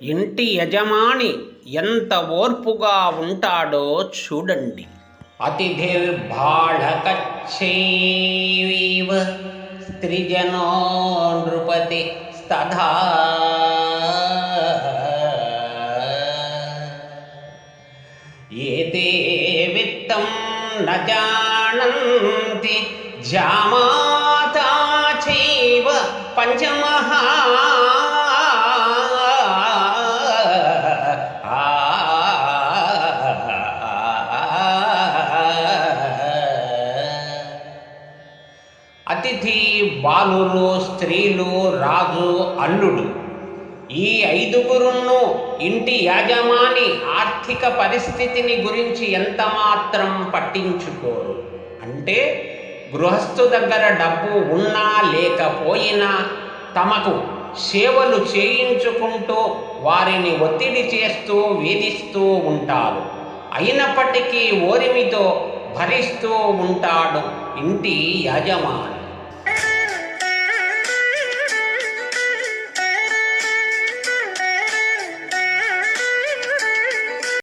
ఇంటి యజమాని ఎంత ఓర్పుగా ఉంటాడో చూడండి. అతిథిర్బాళకచ్చైవ స్త్రీజనో నృపతి స్తథా ఏతే విత్తం న జానంతి జామాతా చైవ పంచమః అతిథి, బాలురు, స్త్రీలు, రాజు, అల్లుడు ఈ ఐదుగురును ఇంటి యజమాని ఆర్థిక పరిస్థితిని గురించి ఎంత మాత్రం పట్టించుకోరు. అంటే గృహస్థు దగ్గర డబ్బు ఉన్నా లేకపోయినా తమకు సేవలు చేయించుకుంటూ వారిని ఒత్తిడి చేస్తూ వేధిస్తూ ఉంటారు. అయినప్పటికీ ఓరిమితో భరిస్తూ ఉంటాడు ఇంటి యజమాని.